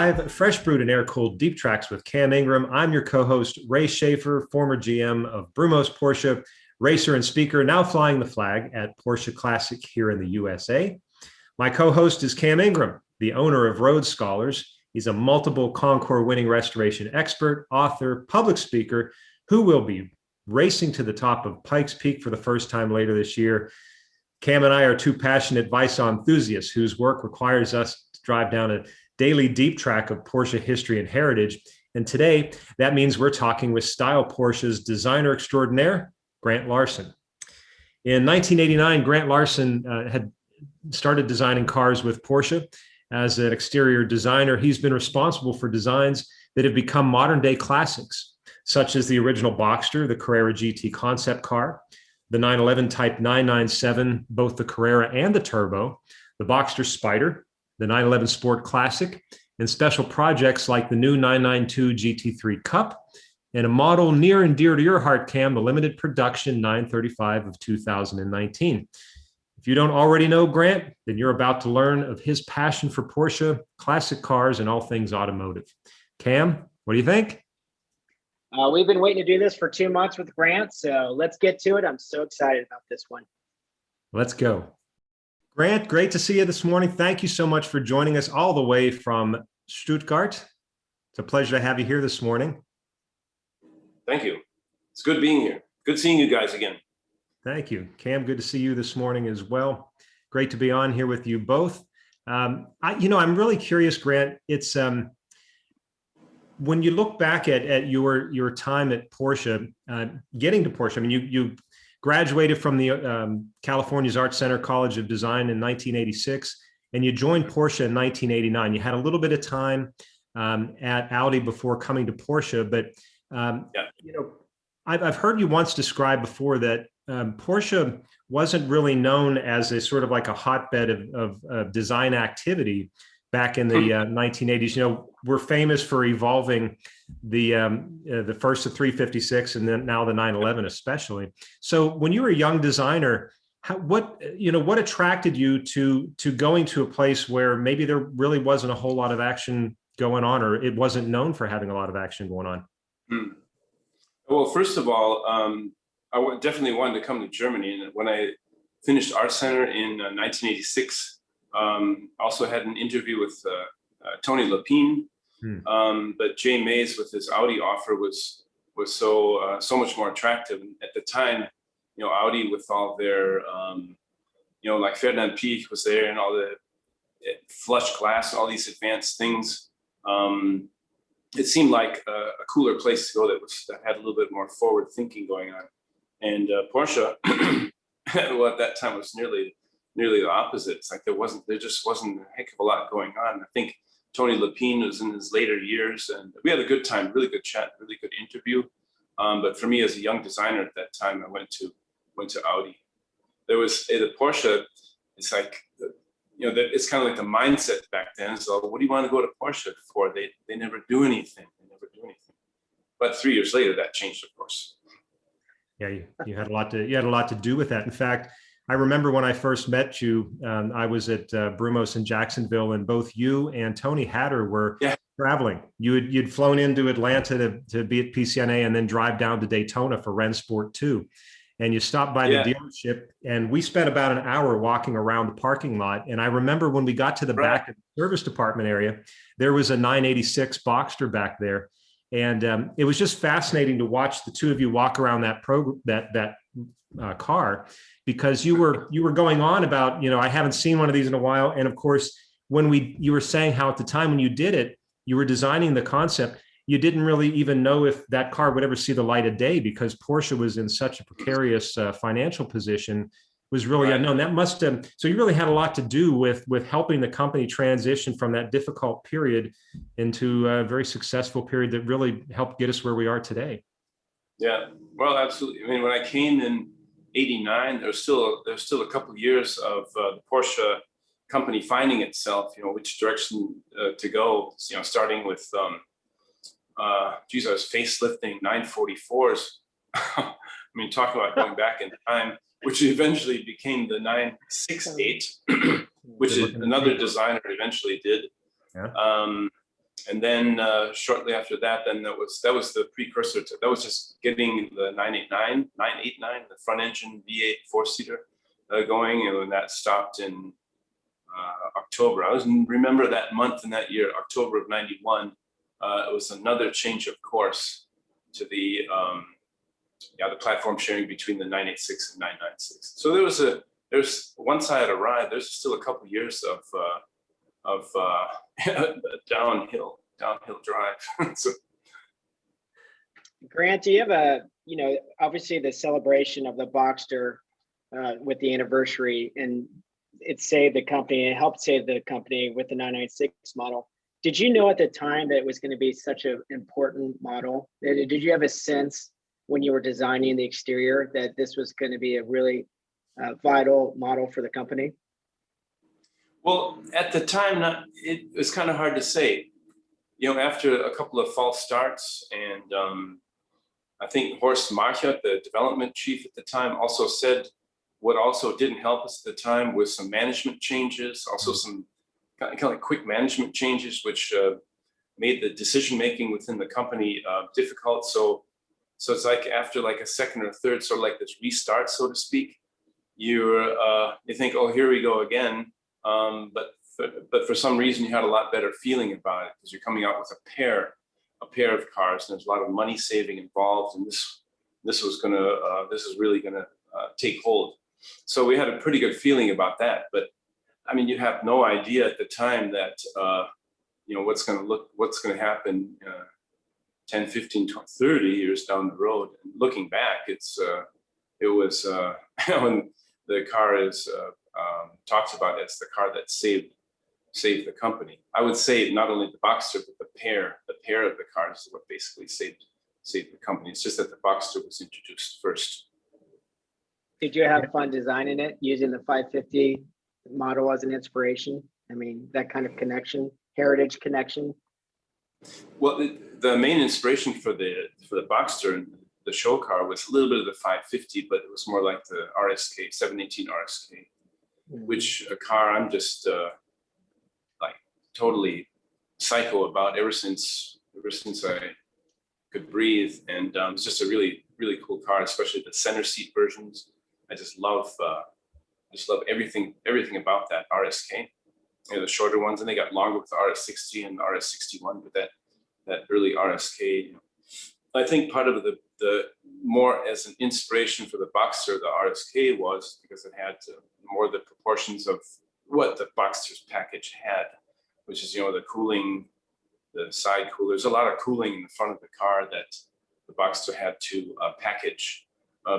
live, fresh brewed and air-cooled deep tracks with Cam Ingram. I'm your co-host, Ray Schaefer, former GM of Brumos Porsche, racer and speaker, now flying the flag at Porsche Classic here in the USA. My co-host is Cam Ingram, the owner of Road Scholars. He's a multiple Concours winning restoration expert, author, public speaker, who will be racing to the top of Pikes Peak for the first time later this year. Cam and I are two passionate Vice-On enthusiasts whose work requires us to drive down a daily deep track of Porsche history and heritage. And today, that means we're talking with Style Porsche's designer extraordinaire, Grant Larson. In 1989, Grant Larson had started designing cars with Porsche. As an exterior designer, he's been responsible for designs that have become modern-day classics, such as the original Boxster, the Carrera GT concept car, the 911 Type 997, both the Carrera and the Turbo, the Boxster Spider, the 911 Sport Classic, and special projects like the new 992 GT3 Cup, and a model near and dear to your heart, Cam, the limited production 935 of 2019. If you don't already know Grant, then you're about to learn of his passion for Porsche, classic cars, and all things automotive. Cam, what do you think? We've been waiting to do this for 2 months with Grant, so let's get to it. I'm so excited about this one. Let's go. Grant, great to see you this morning. Thank you so much for joining us all the way from Stuttgart. It's a pleasure to have you here this morning. Thank you. It's good being here. Good seeing you guys again. Thank you. Cam, good to see you this morning as well. Great to be on here with you both. I'm really curious, Grant. It's when you look back at your time at Porsche, getting to Porsche, I mean, you graduated from the California's Art Center College of Design in 1986, and you joined Porsche in 1989. You had a little bit of time at Audi before coming to Porsche, but I've heard you once describe before that Porsche wasn't really known as a sort of like a hotbed of design activity back in the 1980s. You know, we're famous for evolving the first of 356 and then now the 911 especially. So when you were a young designer, what attracted you to going to a place where maybe there really wasn't a whole lot of action going on, or it wasn't known for having a lot of action going on? Well, first of all, I definitely wanted to come to Germany. And when I finished Art Center in 1986, also had an interview with Tony Lapine, but Jay Mays with his Audi offer was so much more attractive. And at the time, Audi with all their, like Ferdinand Piech was there and all the flush glass, all these advanced things. It seemed like a cooler place to go that had a little bit more forward thinking going on. And Porsche, well, at that time was nearly the opposite. It's like there just wasn't a heck of a lot going on. I think Tony Lapine was in his later years, and we had a good time, really good chat, really good interview. But for me as a young designer at that time, I went to Audi. There was the Porsche. It's like it's kind of like the mindset back then. So what do you want to go to Porsche for? They never do anything. But 3 years later, that changed, of course. Yeah, you had a lot to do with that. In fact, I remember when I first met you, I was at Brumos in Jacksonville, and both you and Tony Hatter were traveling. You'd flown into Atlanta to be at PCNA and then drive down to Daytona for Rennsport 2. And you stopped by the dealership, and we spent about an hour walking around the parking lot. And I remember when we got to the back of the service department area, there was a 986 Boxster back there. And it was just fascinating to watch the two of you walk around that car, because you were going on about, I haven't seen one of these in a while. And of course, you were saying how at the time when you did it, you were designing the concept, you didn't really even know if that car would ever see the light of day, because Porsche was in such a precarious financial position, was really unknown. That must have, so you really had a lot to do with helping the company transition from that difficult period into a very successful period that really helped get us where we are today. Yeah, well, absolutely. I mean, when I came in '89, there's still a couple of years of the Porsche company finding itself, which direction to go, starting with, I was facelifting 944s. I mean, talk about going back in time, which eventually became the 968, which is another designer eventually did. Yeah. and then shortly after that, then that was the precursor to, that was just getting the 989, the front engine V8 4-seater going, and when that stopped in October. I remember that month and that year, October of '91. It was another change of course to the platform sharing between the 986 and 996. So there's once I had arrived, there's still a couple years of downhill drive. So, Grant, do you have obviously the celebration of the Boxster with the anniversary, and it saved the company, it helped save the company with the 996 model. Did you know at the time that it was going to be such an important model? Did you have a sense when you were designing the exterior that this was going to be a really vital model for the company? Well, at the time, it was kind of hard to say. After a couple of false starts, and I think Horst Marque, the development chief at the time, also said what also didn't help us at the time was some management changes, also some kind of like quick management changes, which made the decision making within the company difficult. So it's like after like a second or third, sort of like this restart, so to speak, you think, oh, here we go again. But for some reason, you had a lot better feeling about it because you're coming out with a pair of cars, and there's a lot of money saving involved, and this is really gonna take hold. So we had a pretty good feeling about that. But I mean, you have no idea at the time that what's going to happen 10, 15, 20, 30 years down the road. And looking back, it was when the car is talked about as the car that saved the company. I would say not only the Boxster, but the pair of the cars is what basically saved the company. It's just that the Boxster was introduced first. Did you have fun designing it, using the 550 model as an inspiration? I mean, that kind of connection, heritage connection. Well, the main inspiration for the Boxster and the show car was a little bit of the 550, but it was more like the RSK 718 RSK, which a car I'm just like totally psycho about ever since I could breathe, and it's just a really, really cool car, especially the center seat versions. I just love everything about that RSK. The shorter ones, and they got longer with the RS60 and RS61, but that early RSK. I think part of the more as an inspiration for the Boxster, the RSK was because it had more the proportions of what the Boxster's package had, which is the cooling, the side coolers, a lot of cooling in the front of the car that the Boxster had to package.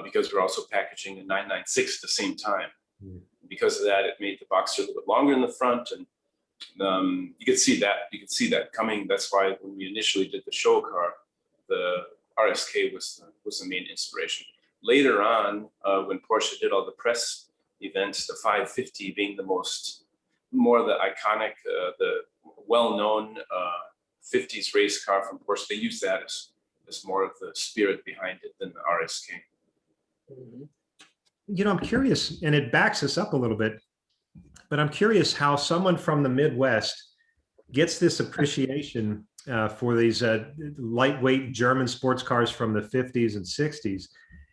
Because we're also packaging a 996 at the same time. Because of that, it made the Boxster a little bit longer in the front, and you could see that coming. That's why when we initially did the show car, the RSK was the main inspiration. Later on, when Porsche did all the press events, the 550 being the more the iconic, the well-known 50s race car from Porsche, they use that as more of the spirit behind it than the RSK. I'm curious, and it backs us up a little bit, but I'm curious how someone from the Midwest gets this appreciation for these lightweight German sports cars from the 50s and 60s.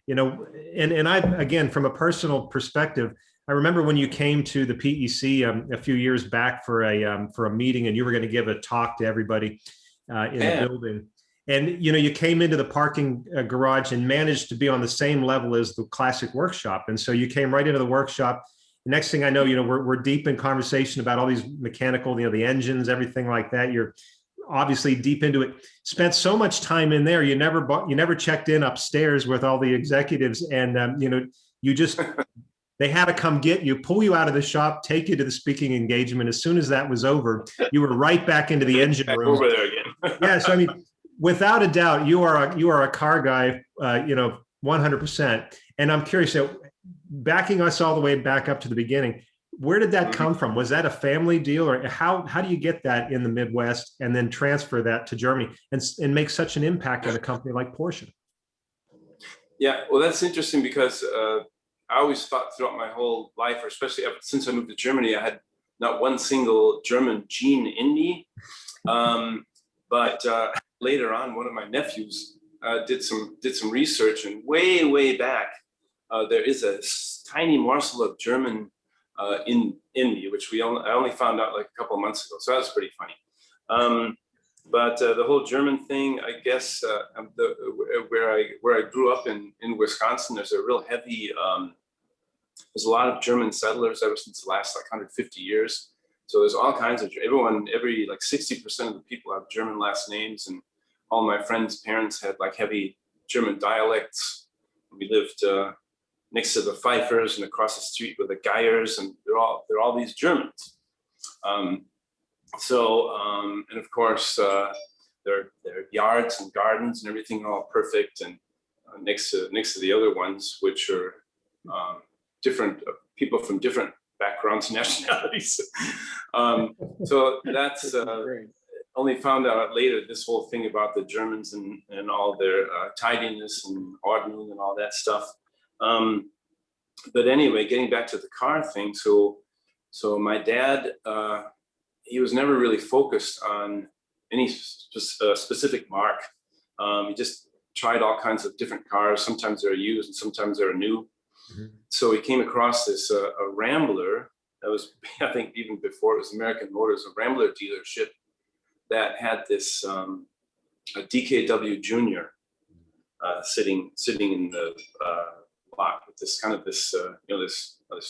And I, again, from a personal perspective, I remember when you came to the PEC a few years back for a meeting, and you were going to give a talk to everybody in the building. And, you came into the parking garage and managed to be on the same level as the classic workshop. And so you came right into the workshop. The next thing I know, we're deep in conversation about all these mechanical, the engines, everything like that. You're obviously deep into it. Spent so much time in there. You never checked in upstairs with all the executives. And, you just, they had to come get you, pull you out of the shop, take you to the speaking engagement. As soon as that was over, you were right back into the engine room. Over there again. Yeah. So, I mean, without a doubt, you are a car guy, 100%. And I'm curious, backing us all the way back up to the beginning, where did that come from? Was that a family deal, or how do you get that in the Midwest and then transfer that to Germany and make such an impact on a company like Porsche? Yeah, well, that's interesting because I always thought throughout my whole life, or especially ever since I moved to Germany, I had not one single German gene in me. But later on, one of my nephews did some research, and way back, there is a tiny morsel of German in me, which I only found out like a couple of months ago. So that was pretty funny. But the whole German thing, I guess, where I grew up in Wisconsin, there's a real heavy, there's a lot of German settlers ever since the last like 150 years. So there's all kinds of, every like 60% of the people have German last names, and all my friends' parents had like heavy German dialects. We lived next to the Pfeiffers and across the street with the Geyers, and they're all these Germans. And of course, their yards and gardens and everything are all perfect, and next to the other ones, which are different people from different backgrounds and nationalities. So that's only found out later, this whole thing about the Germans and all their tidiness and ordnung and all that stuff. But anyway, getting back to the car thing, so my dad, he was never really focused on any specific marque. He just tried all kinds of different cars. Sometimes they're used and sometimes they're new. Mm-hmm. So he came across this a Rambler that was, I think even before it was American Motors, a Rambler dealership that had this a DKW Junior sitting in the lot with this kind of this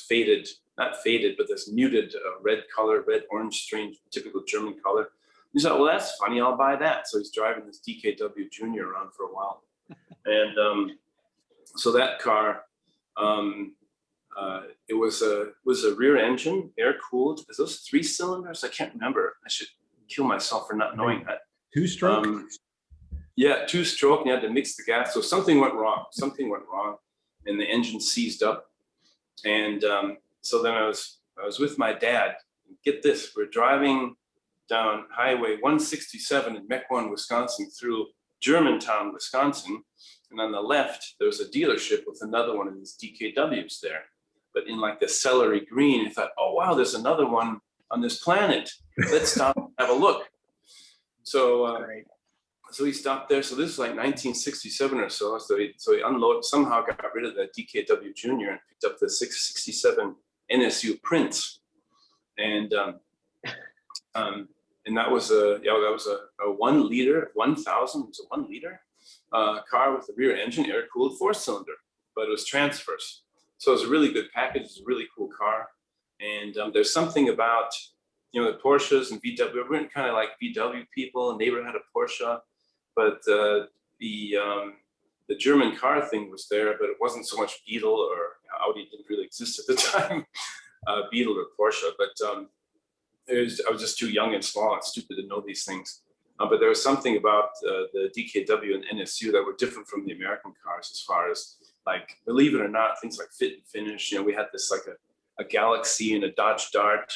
faded, not faded, but this muted red color, red-orange, strange, typical German color. He thought, well, that's funny, I'll buy that. So he's driving this DKW Junior around for a while. And so that car, it was a rear engine, air-cooled. Is those 3 cylinders? I can't remember. I should kill myself for not knowing that. 2-stroke? Yeah, 2-stroke, and you had to mix the gas. So something went wrong, and the engine seized up. And so then I was with my dad. Get this, we're driving down Highway 167 in Mequon, Wisconsin, through Germantown, Wisconsin. And on the left, there was a dealership with another one of these DKWs there. But in like the celery green, I thought, oh, wow, there's another one on this planet. Let's stop and have a look. So so he stopped there. So this is like 1967 or so. So he unloaded, somehow got rid of that DKW Junior and picked up the 667 NSU Prince. And that was a 1 liter, 1,000, it was a 1 liter car with a rear engine, air-cooled 4-cylinder, but it was transverse. So it was a really good package. It's a really cool car. And there's something about, the Porsches and VW. We weren't kind of like VW people. Neighbor had a Porsche, but the German car thing was there, but it wasn't so much Beetle, or Audi didn't really exist at the time, Beetle or Porsche. But I was just too young and small and stupid to know these things. But there was something about the DKW and NSU that were different from the American cars, as far as, like, believe it or not, things like fit and finish. We had this like a Galaxy and a Dodge Dart.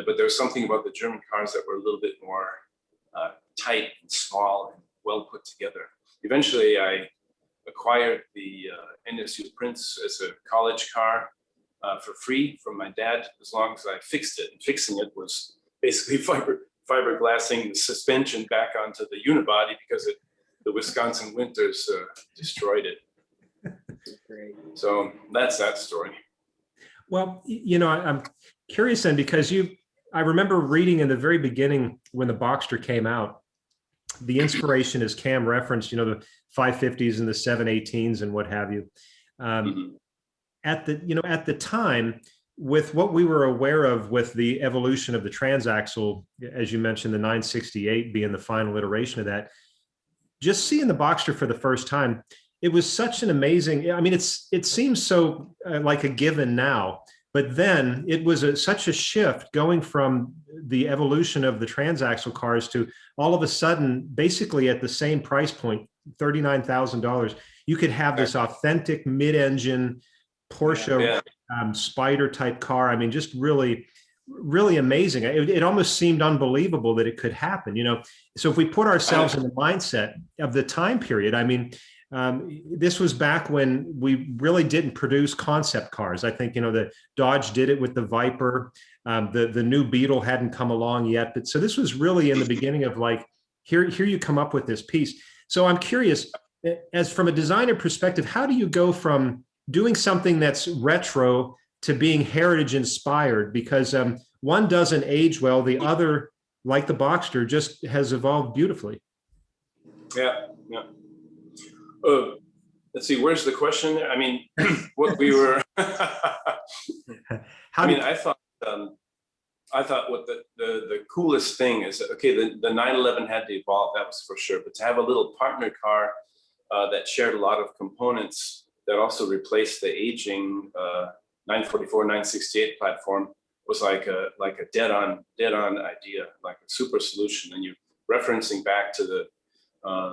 But there was something about the German cars that were a little bit more tight and small and well put together. Eventually, I acquired the NSU Prince as a college car for free from my dad, as long as I fixed it. And fixing it was basically fiberglassing the suspension back onto the unibody, because the Wisconsin winters destroyed it. Great. So that's that story. Well, I'm curious then, because I remember reading in the very beginning when the Boxster came out, the inspiration, as Cam referenced, the 550s and the 718s and what have you. At the time, with what we were aware of with the evolution of the transaxle, as you mentioned, the 968 being the final iteration of that, just seeing the Boxster for the first time, it was such an amazing, it seems so like a given now, but then it was such a shift going from the evolution of the transaxle cars to all of a sudden, basically at the same price point, $39,000, you could have this authentic mid-engine Porsche Spider type car. Just really, really amazing. It almost seemed unbelievable that it could happen, So if we put ourselves in the mindset of the time period, This was back when we really didn't produce concept cars. I think, the Dodge did it with the Viper. The new Beetle hadn't come along yet. But so this was really in the beginning of like, here you come up with this piece. So I'm curious, as from a designer perspective, how do you go from doing something that's retro to being heritage inspired? Because one doesn't age well, the other, like the Boxster, just has evolved beautifully. Yeah. Let's see, where's the question there? I mean, what we were, I thought what the coolest thing is, okay, the 911 had to evolve, that was for sure, but to have a little partner car that shared a lot of components that also replaced the aging 944, 968 platform was like a dead-on idea, like a super solution. And you're referencing back to the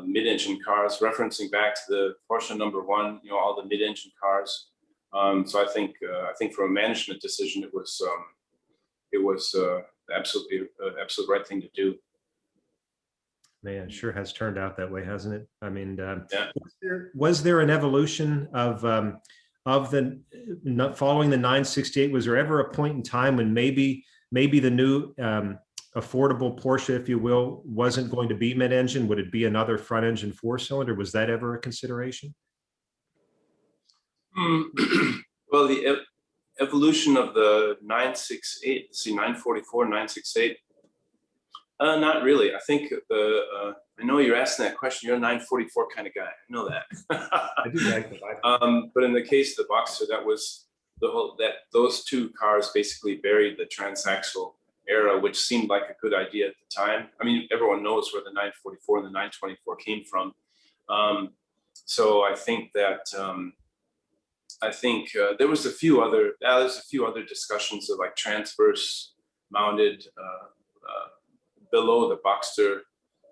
mid-engine cars, referencing back to the Porsche #1, all the mid-engine cars. So I think from a management decision, it was absolutely absolute right thing to do. Man, sure has turned out that way, hasn't it? I mean, yeah. was there an evolution of the following the 968? Was there ever a point in time when maybe the new affordable Porsche, if you will, wasn't going to be mid-engine? Would it be another front engine 4-cylinder? Was that ever a consideration? Well, the evolution of the 968, see 944, 968. Not really. I think I know you're asking that question. You're a 944 kind of guy. I know that. I do like the Viper. But in the case of the Boxster, that was those two cars basically buried the transaxle era, which seemed like a good idea at the time. I mean, everyone knows where the 944 and the 924 came from. So I think that there was a few other discussions of like transverse mounted below the Boxster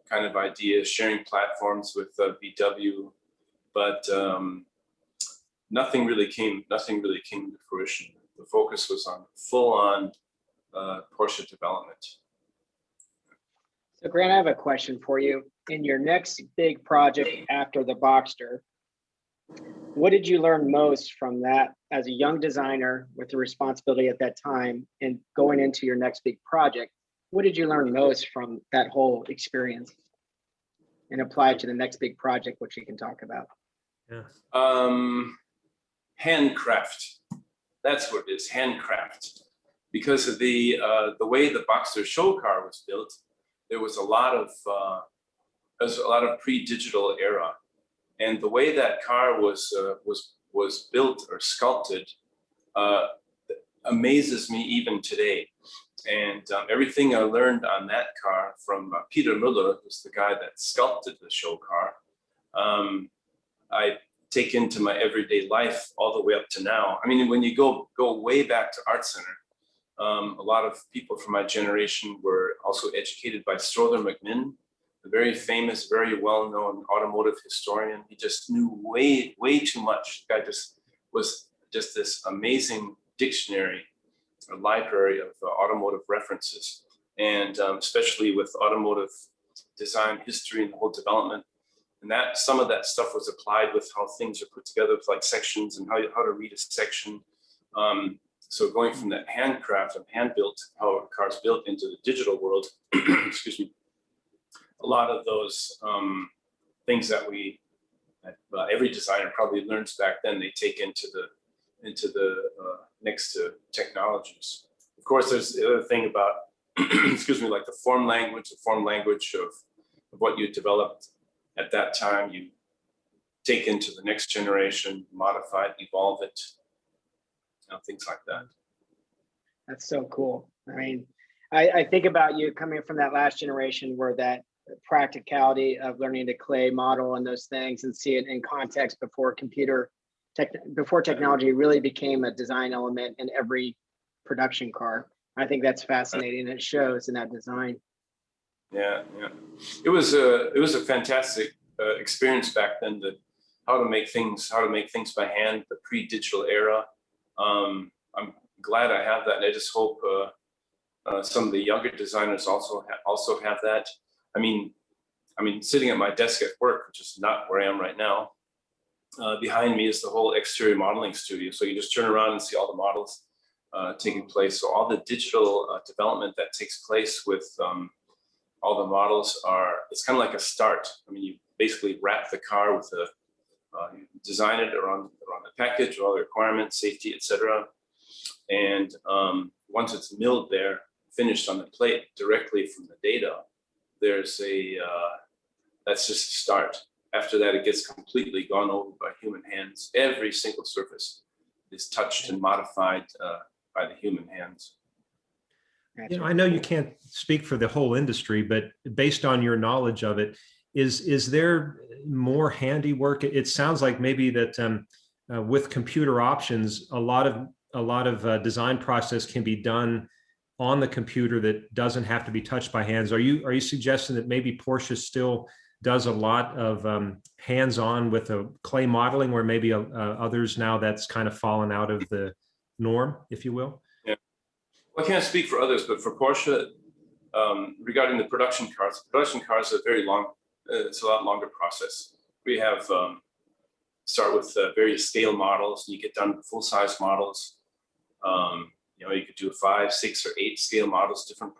kind of ideas, sharing platforms with VW, but nothing really came to fruition. The focus was on full-on Porsche development. So Grant, I have a question for you. In your next big project after the Boxster, what did you learn most from that as a young designer with the responsibility at that time and going into your next big project? What did you learn most from that whole experience and apply it to the next big project, which you can talk about? Yeah. Handcraft. That's what it is, handcraft. Because of the way the Boxster show car was built, there was a lot of pre-digital era, and the way that car was built or sculpted amazes me even today. And everything I learned on that car from Peter Müller, who's the guy that sculpted the show car, I take into my everyday life all the way up to now. I mean, when you go way back to Art Center, a lot of people from my generation were also educated by Strother McMinn, a very famous, very well-known automotive historian. He just knew way too much. The guy just was just this amazing dictionary, a library of automotive references, and especially with automotive design history and the whole development. And that some of that stuff was applied with how things are put together with like sections and how to read a section. So going from that handcraft and hand-built, how a car's built, into the digital world, excuse me, a lot of those things that every designer probably learns back then, they take into the next technologies. Of course, there's the other thing about, excuse me, like the form language of what you developed at that time, you take into the next generation, modify it, evolve it, things like that. That's so cool. I mean, I think about you coming from that last generation where that practicality of learning to clay model and those things and see it in context before technology really became a design element in every production car. I think that's fascinating. It shows in that design. Yeah. It was a fantastic experience back then. How to make things by hand, the pre-digital era. I'm glad I have that, and I just hope some of the younger designers also have that. I mean, sitting at my desk at work, which is not where I am right now, behind me is the whole exterior modeling studio. So you just turn around and see all the models taking place. So all the digital development that takes place with all the models it's kind of like a start. I mean, you basically wrap the car with you design it around the package, all the requirements, safety, etc. And once it's milled there, finished on the plate directly from the data, there's that's just a start. After that, it gets completely gone over by human hands. Every single surface is touched and modified by the human hands. You know, I know you can't speak for the whole industry, but based on your knowledge of it, is there more handiwork? It sounds like maybe that with computer options, a lot of design process can be done on the computer that doesn't have to be touched by hands. Are you suggesting that maybe Porsche still does a lot of hands-on with a clay modeling, where maybe others now that's kind of fallen out of the norm, if you will? Yeah, well, I can't speak for others, but for Porsche, regarding the production cars are very long. It's a lot longer process. We have start with various scale models, and you get down to full-size models. You know, you could do 5, 6, or 8 scale models, different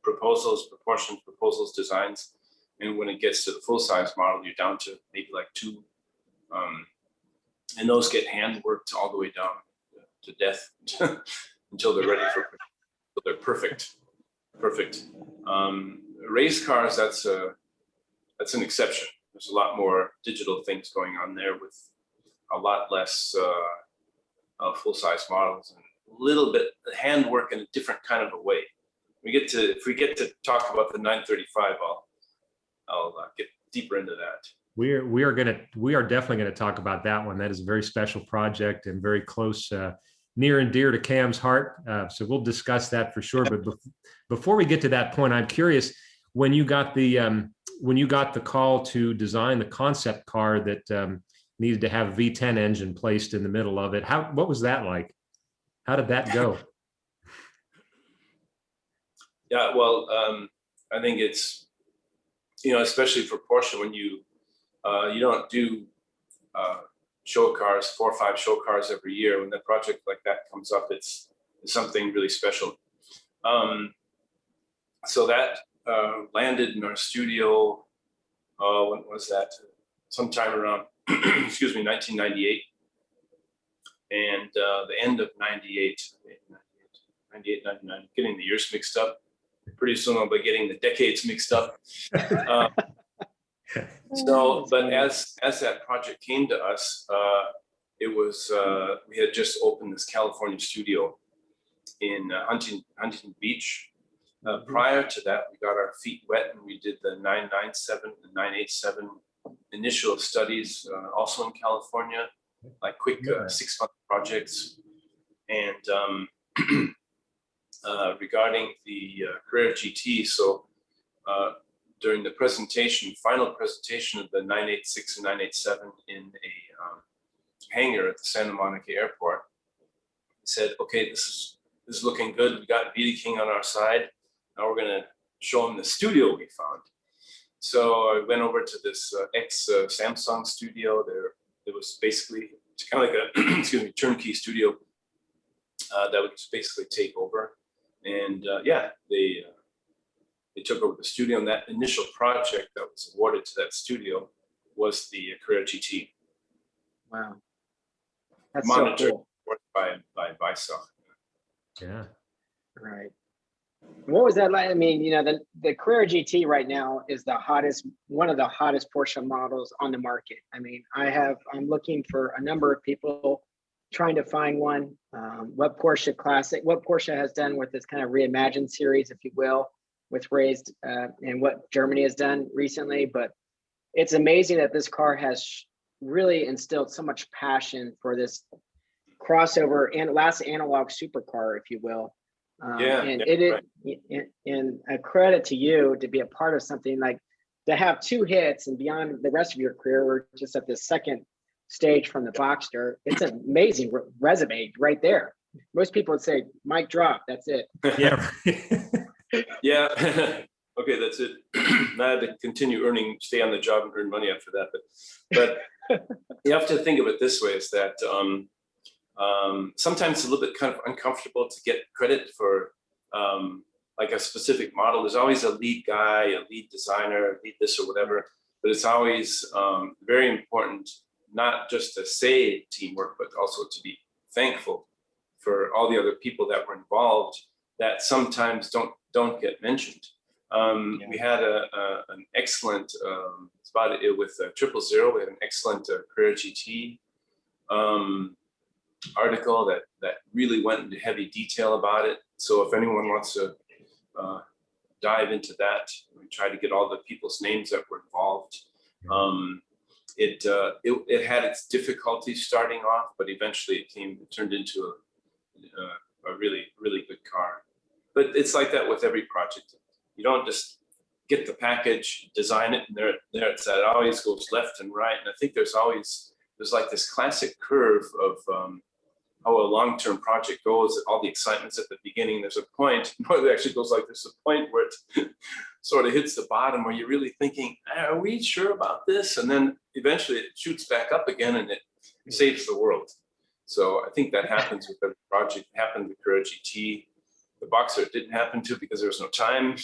proposals, proportions, proposals, designs. And when it gets to the full-size model, you're down to maybe like 2. And those get hand worked all the way down to death until they're ready until they're perfect. Race cars, that's an exception. There's a lot more digital things going on there with a lot less full-size models and a little bit handwork in a different kind of a way. If we get to talk about the 935, I'll get deeper into that. We are definitely going to talk about that one. That is a very special project and very close, near and dear to Cam's heart. So we'll discuss that for sure. But before we get to that point, I'm curious, when you got the call to design the concept car that needed to have a V10 engine placed in the middle of it, what was that like? How did that go? Yeah, well, I think it's, you know, especially for Porsche, when you don't do show cars, 4 or 5 show cars every year. When a project like that comes up, it's something really special. So that landed in our studio. When was that? Sometime around, 1998, and the end of 98, 99. Getting the years mixed up. Pretty soon I'll be getting the decades mixed up. But as that project came to us, it was we had just opened this California studio in Huntington Beach. Prior to that, we got our feet wet and we did the 997 and 987 initial studies, also in California, like quick 6-month projects. And regarding the Carrera GT, so during the final presentation of the 986 and 987 in a hangar at the Santa Monica Airport, he said, "Okay, this is looking good. We got VD King on our side. Now we're going to show him the studio we found." So I went over to this ex-Samsung studio. It was basically kind of like a turnkey studio that would basically take over. And they took over the studio, and that initial project that was awarded to that studio was the Carrera GT. Wow, that's monitored so cool. by Weissach. Yeah. Right. What was that like? I mean, you know, the Carrera GT right now is one of the hottest Porsche models on the market. I mean, I'm looking for a number of people trying to find one. What Porsche has done with this kind of reimagined series, if you will, with raised and what Germany has done recently. But it's amazing that this car has really instilled so much passion for this crossover and last analog supercar, if you will. And a credit to you to be a part of something like to have 2 hits and beyond the rest of your career. We're just at the second stage from the Boxster. It's an amazing resume right there. Most people would say, mic drop, that's it. Yeah. Yeah. Okay, that's it. I had to continue earning, stay on the job and earn money after that. But you have to think of it this way: is that sometimes it's a little bit kind of uncomfortable to get credit for like a specific model. There's always a lead guy, a lead designer, lead this or whatever. But it's always very important not just to say teamwork, but also to be thankful for all the other people that were involved that sometimes don't get mentioned. We had an excellent spot with 000. We had an excellent Carrera GT article that really went into heavy detail about it. So if anyone wants to dive into that, we tried to get all the people's names that were involved. It had its difficulties starting off, but eventually it turned into a really, really good car. But it's like that with every project. You don't just get the package, design it, and there it's at. It always goes left and right. And I think there's like this classic curve of how a long-term project goes. All the excitement's at the beginning. There's a point where it actually goes like there's a point where it sort of hits the bottom where you're really thinking, are we sure about this? And then eventually it shoots back up again and it saves the world. So I think that happens with every project. It happened with Carrera GT. The Boxster it didn't happen to because there was no time.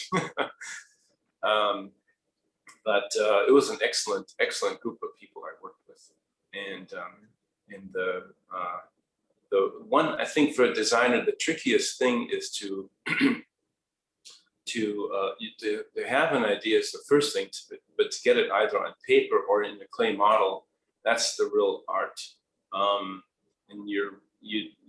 But it was an excellent group of people I worked with. And the one, I think for a designer, the trickiest thing is to have an idea is the first thing, but to get it either on paper or in a clay model, that's the real art. And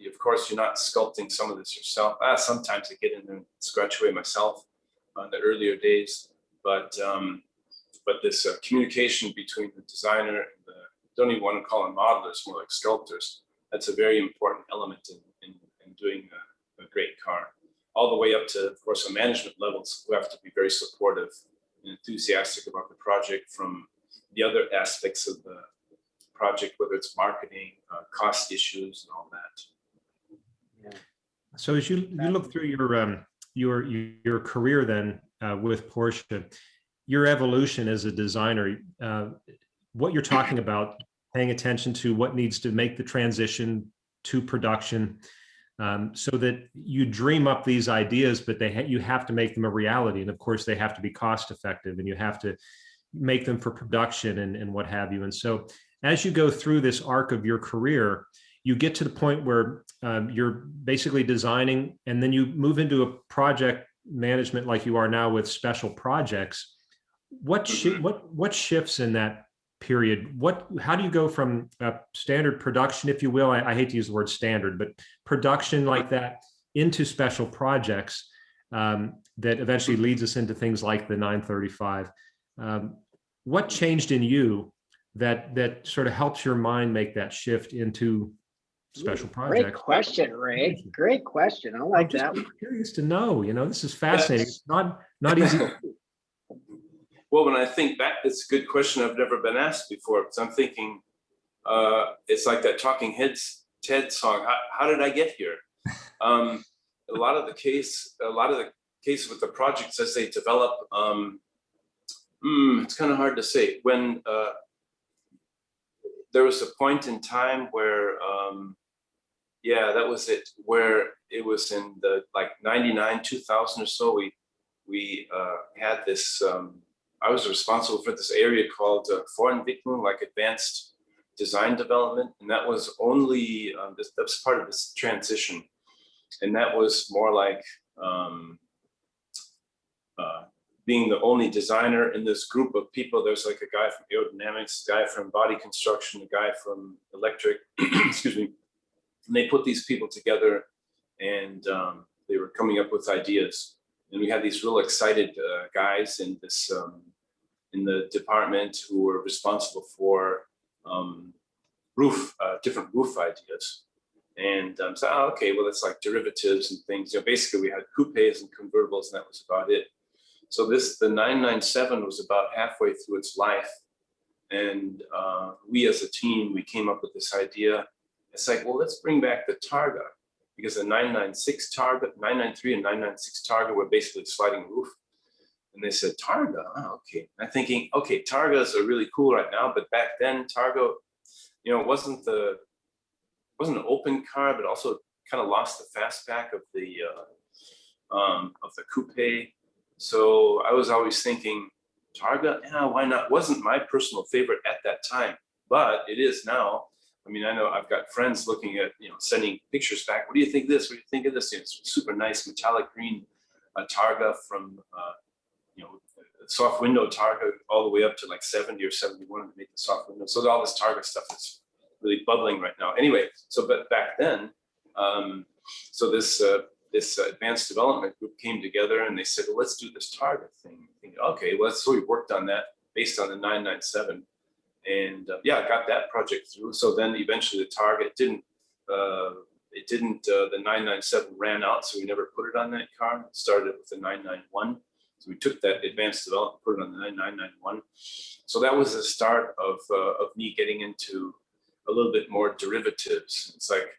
of course, you're not sculpting some of this yourself. Sometimes I get in there and scratch away myself on the earlier days, but this communication between the designer and don't even want to call them modelers, more like sculptors. That's a very important element in doing a great car. All the way up to, of course, the management levels who have to be very supportive and enthusiastic about the project from the other aspects of the project, whether it's marketing, cost issues, and all that. Yeah. So as you look through your career then with Porsche, your evolution as a designer, what you're talking about, paying attention to what needs to make the transition to production, so that you dream up these ideas, but you have to make them a reality. And of course, they have to be cost effective, and you have to make them for production and what have you. And so as you go through this arc of your career, you get to the point where you're basically designing, and then you move into a project management like you are now with special projects. What shifts in that period? How do you go from standard production, if you will? I hate to use the word standard, but production like that into special projects that eventually leads us into things like the 935. What changed in you that sort of helps your mind make that shift into special projects? Great question, Ray. Great question. I like that. I'm curious to know. This is fascinating. It's not easy. Well, when I think back, it's a good question I've never been asked before, because I'm thinking it's like that Talking Heads TED song. How did I get here? A lot of the case with the projects as they develop, it's kind of hard to say. When there was a point in time where, that was it, where it was in the like 99, 2000 or so, we had this, I was responsible for this area called Vorentwicklung, like advanced design development. And that was only, that was part of this transition. And that was more like being the only designer in this group of people. There's like a guy from aerodynamics, a guy from body construction, a guy from electric, excuse me. And they put these people together, and they were coming up with ideas. And we had these real excited guys in this in the department who were responsible for different roof ideas. And so, okay, well, it's like derivatives and things. Basically, we had coupes and convertibles, and that was about it. So the 997 was about halfway through its life, and we as a team, we came up with this idea. It's like, well, let's bring back the Targa, because the 996 Targa, 993 and 996 Targa were basically sliding roof. And they said, Targa, oh, okay. I'm thinking, okay, Targas are really cool right now, but back then Targa, it wasn't an open car, but also kind of lost the fastback of the coupe. So I was always thinking, Targa, yeah, why not? Wasn't my personal favorite at that time, but it is now. I mean, I know I've got friends looking at, sending pictures back. What do you think of this? What do you think of this? It's super nice metallic green Targa from, soft window Targa all the way up to like 70 or 71 to make the soft window. So all this Targa stuff is really bubbling right now. Anyway, but back then, so this advanced development group came together and they said, well, let's do this Targa thing. Thinking, okay, well, so we worked on that based on the 997. And I got that project through. So then eventually the Targa the 997 ran out, so we never put it on that car. It started with the 991. So we took that advanced development, put it on the 991. So that was the start of me getting into a little bit more derivatives. It's like,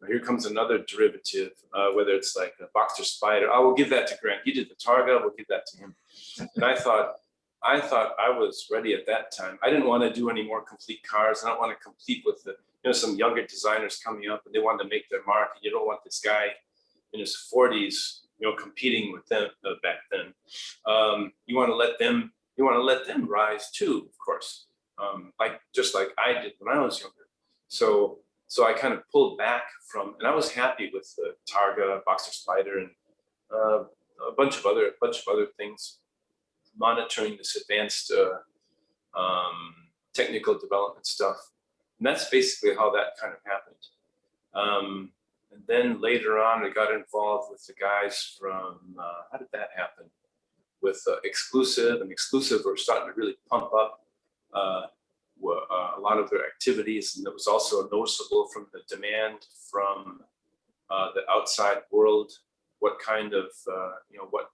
here comes another derivative, whether it's like a Boxster Spider. I will give that to Grant. He did the Targa, we'll give that to him. And I thought I was ready at that time. I didn't want to do any more complete cars. I don't want to compete with some younger designers coming up and they wanted to make their mark. You don't want this guy in his 40s, competing with them back then. You want to let them rise too, of course, just like I did when I was younger. So I kind of pulled back from, and I was happy with the Targa, Boxster Spider, and a bunch of other things, monitoring this advanced technical development stuff. And that's basically how that kind of happened. And then later on, I got involved with the guys from, how did that happen? With Exclusive, and Exclusive were starting to really pump up a lot of their activities. And it was also noticeable from the demand from the outside world, what kind of, what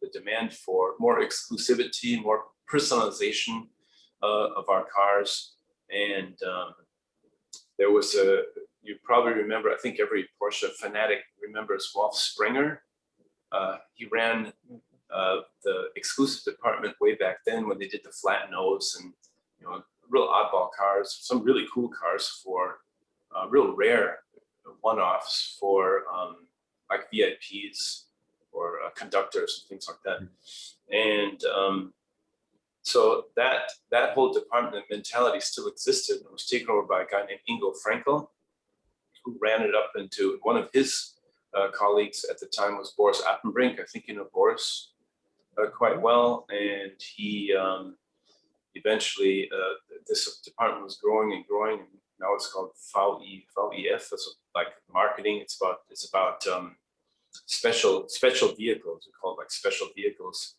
the demand for more exclusivity, more personalization of our cars. And there was you probably remember, I think every Porsche fanatic remembers Wolf Springer. He ran the exclusive department way back then when they did the flat nose and, real oddball cars, some really cool cars for real rare one-offs for like VIPs or conductors and things like that. And so that whole department mentality still existed and was taken over by a guy named Ingo Frankel, who ran it up into one of his colleagues at the time was Boris Appenbrink. I think you know Boris quite well. And he eventually, this department was growing and growing. And now it's called VEF. That's like marketing. It's about special vehicles. We call it like special vehicles.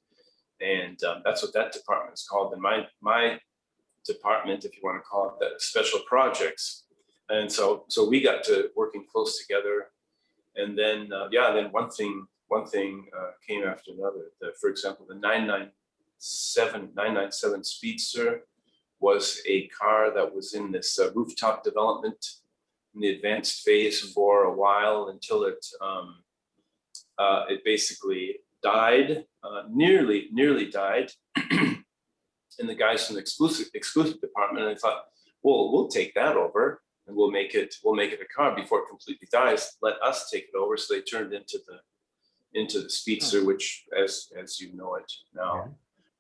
And that's what that department is called. And my department, if you want to call it that, is special projects. And so we got to working close together. And then then one thing came after another. For example, the 997 Speedster was a car that was in this rooftop development in the advanced phase for a while until it basically died, nearly died. And the guys from the exclusive department, and I thought, well, we'll take that over and we'll make it a car before it completely dies. Let us take it over. So they turned into the Speedster, which as you know it now. Yeah.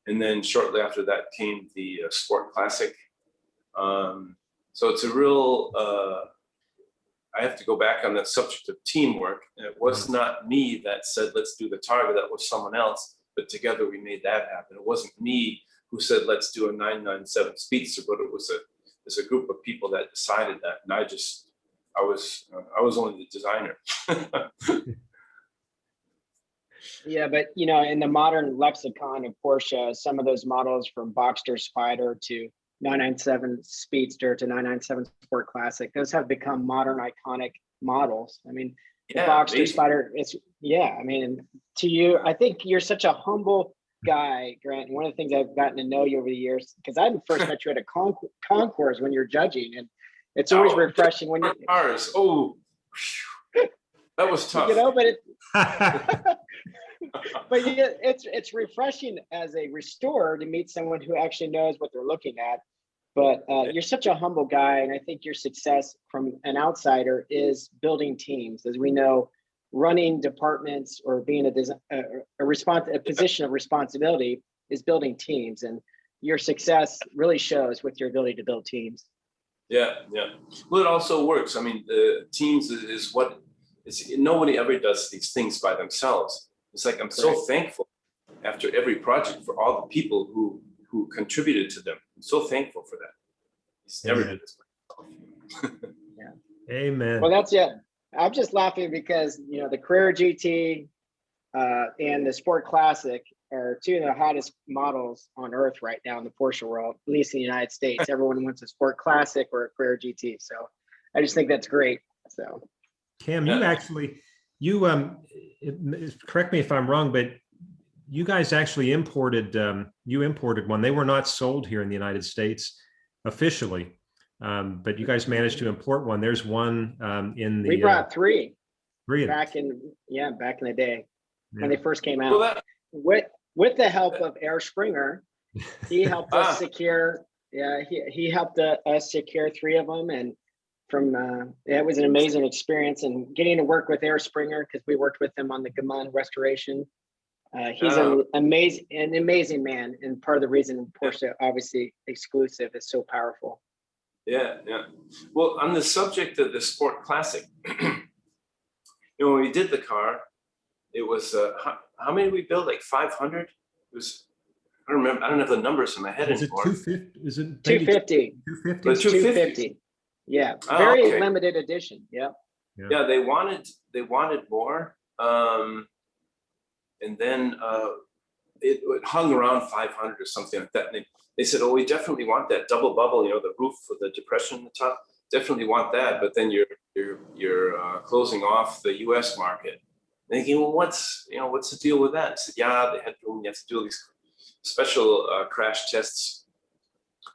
And then shortly after that came the Sport Classic. So it's a real, I have to go back on that subject of teamwork. And it was not me that said, let's do the Targa. That was someone else. But together we made that happen. It wasn't me who said, let's do a 997 Speedster, but it was a group of people that decided that. And I was only the designer. Yeah, but in the modern lexicon of Porsche, some of those models from Boxster Spider to 997 Speedster to 997 Sport Classic, those have become modern iconic models. I mean, the Boxster Spider, to you, I think you're such a humble guy, Grant. One of the things I've gotten to know you over the years, because I first met you at a concourse when you're judging, and it's always refreshing when you cars. Oh, that was tough. But But yeah, it's refreshing as a restorer to meet someone who actually knows what they're looking at. But you're such a humble guy, and I think your success from an outsider is building teams. As we know, running departments or being a position of responsibility is building teams, and your success really shows with your ability to build teams. Yeah, yeah. Well, it also works. I mean, the teams is what it's. Nobody ever does these things by themselves. It's like I'm so thankful after every project for all the people who contributed to them. I'm so thankful for that. He's never did this by himself. Yeah. Amen. Well, that's it. I'm just laughing because the Carrera GT and the Sport Classic are two of the hottest models on earth right now in the Porsche world, at least in the United States. Everyone wants a Sport Classic or a Carrera GT. So I just think that's great. So Cam, correct me if I'm wrong, but you guys actually imported one. They were not sold here in the United States officially, but you guys managed to import one. There's one in the. We brought three. Back in the day when they first came Well, out. With the help of Air Springer, he helped us secure. Yeah, he helped us secure three of them, and it was an amazing experience. And getting to work with Air Springer, because we worked with him on the Gammon restoration. He's an amazing man, and part of the reason Porsche obviously exclusive is so powerful. Yeah, yeah. Well, on the subject of the Sport Classic, when we did the car, it was how many we built? Like 500. It was. I don't remember. I don't have the numbers in my head anymore. 250? Is it 250? 250. 250. Yeah, very limited edition. Yeah. Yeah, they wanted more, and then it hung around 500 or something like that. And they said, "Oh, we definitely want that double bubble. The roof with the depression in the top. Definitely want that." But then you're closing off the U.S. market. Thinking, well, what's the deal with that? I said, yeah, they had you have to do all these special crash tests.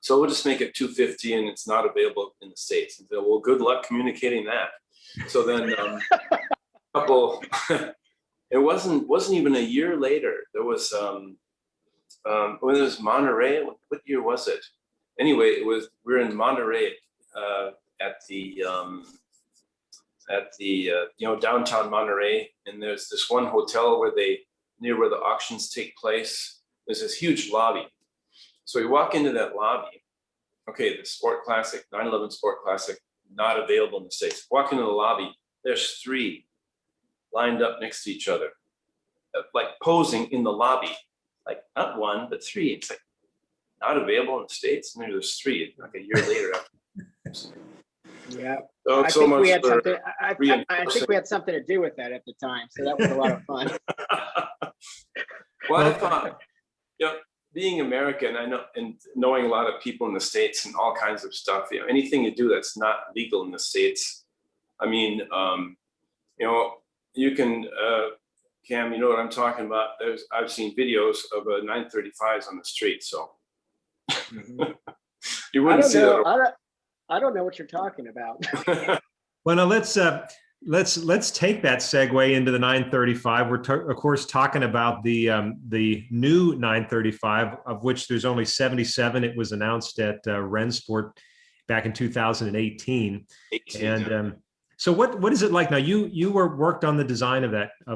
So we'll just make it 250 and it's not available in the States. And so, well, good luck communicating that. So then it wasn't even a year later. There was when it was Monterey, what year was it? Anyway, we're in Monterey at the downtown Monterey, and there's this one hotel near where the auctions take place. There's this huge lobby. So we walk into that lobby. Okay, the Sport Classic, 911 Sport Classic, not available in the States. Walk into the lobby, there's three lined up next to each other, like posing in the lobby, like not one, but three. It's like not available in the States, and there's three, like a year later. Yeah. I think we had something to do with that at the time. So that was a lot of fun. Well, I thought, being American, I know, and knowing a lot of people in the States and all kinds of stuff, anything you do that's not legal in the States. I mean, you can, Cam, you know what I'm talking about. I've seen videos of 935s on the street, so you wouldn't see that. I don't know what you're talking about. Well, now let's take that segue into the 935. We're of course talking about the new 935, of which there's only 77. It was announced at Rennsport back in 2018. So what is it like now? You worked on the design of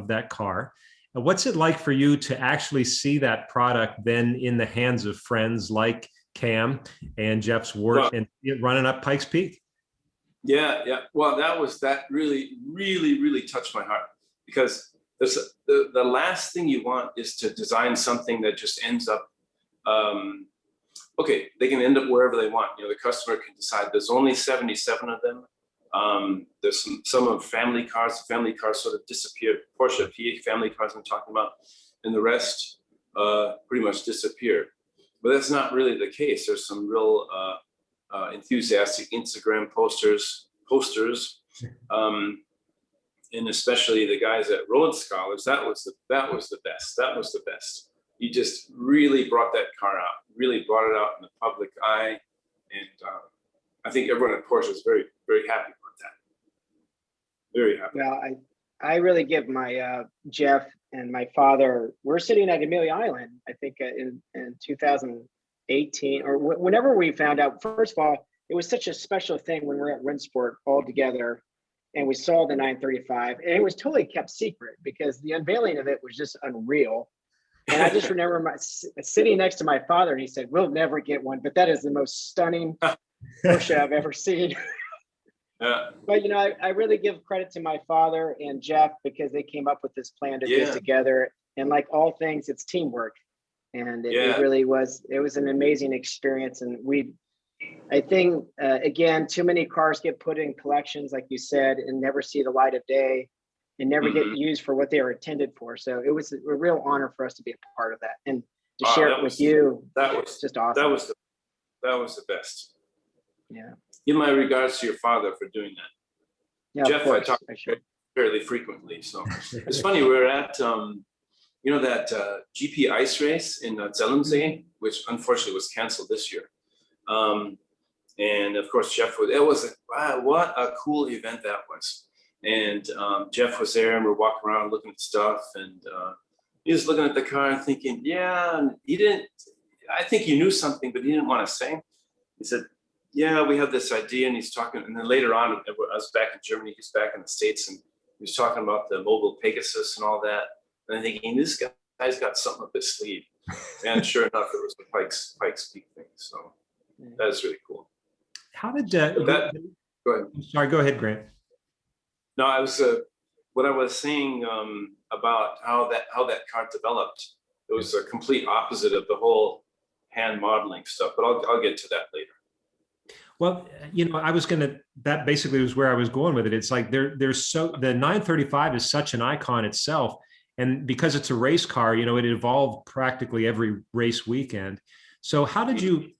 that car. What's it like for you to actually see that product then in the hands of friends like Cam and Jeff's work and running up Pikes Peak? Yeah. Well, that really, really, really touched my heart, because the last thing you want is to design something that just ends up, they can end up wherever they want. The customer can decide. There's only 77 of them. There's some of family cars. Family cars sort of disappeared. Porsche PA family cars I'm talking about, and the rest pretty much disappeared. But that's not really the case. There's some real enthusiastic Instagram posters, and especially the guys at Road Scholars. That was the best. You just really brought that car out, really brought it out in the public eye, and I think everyone at Porsche is very, very happy about that. Very happy. Well, I really give my Jeff and my father, we're sitting at Amelia Island, I think in 2018, or whenever we found out. First of all, it was such a special thing when we were at Rinsport all together, and we saw the 935, and it was totally kept secret because the unveiling of it was just unreal. And I just remember sitting next to my father, and he said, "We'll never get one, but that is the most stunning Porsche I've ever seen." But you know, I really give credit to my father and Jeff because they came up with this plan to do it together. And like all things, it's teamwork, and it really was. It was an amazing experience, and I think again, too many cars get put in collections, like you said, and never see the light of day, and never get used for what they were intended for. So it was a real honor for us to be a part of that and to share it with you. That was just awesome. That was the best. Yeah. Give my regards to your father for doing that. Yeah, Jeff, I talk to fairly frequently. So it's funny, we were at, you know, that GP ice race in Zellensee, which unfortunately was canceled this year. And of course, Jeff was, wow, what a cool event that was. And Jeff was there, and we're walking around looking at stuff, and he was looking at the car and thinking, yeah, I think he knew something, but he didn't want to say. He said, yeah, we have this idea, and he's talking, and then later on, I was back in Germany, he's back in the States, and he was talking about the mobile Pegasus and all that. And I'm thinking, this guy's got something up his sleeve. And sure enough, it was the Pikes Peak thing. So that is really cool. How did go ahead. Sorry, go ahead, Grant. No, I was what I was saying about how that car developed. It was a complete opposite of the whole hand modeling stuff, but I'll get to that later. Well, you know, that basically was where I was going with it. It's like the 935 is such an icon itself. And because it's a race car, you know, it evolved practically every race weekend. So how did you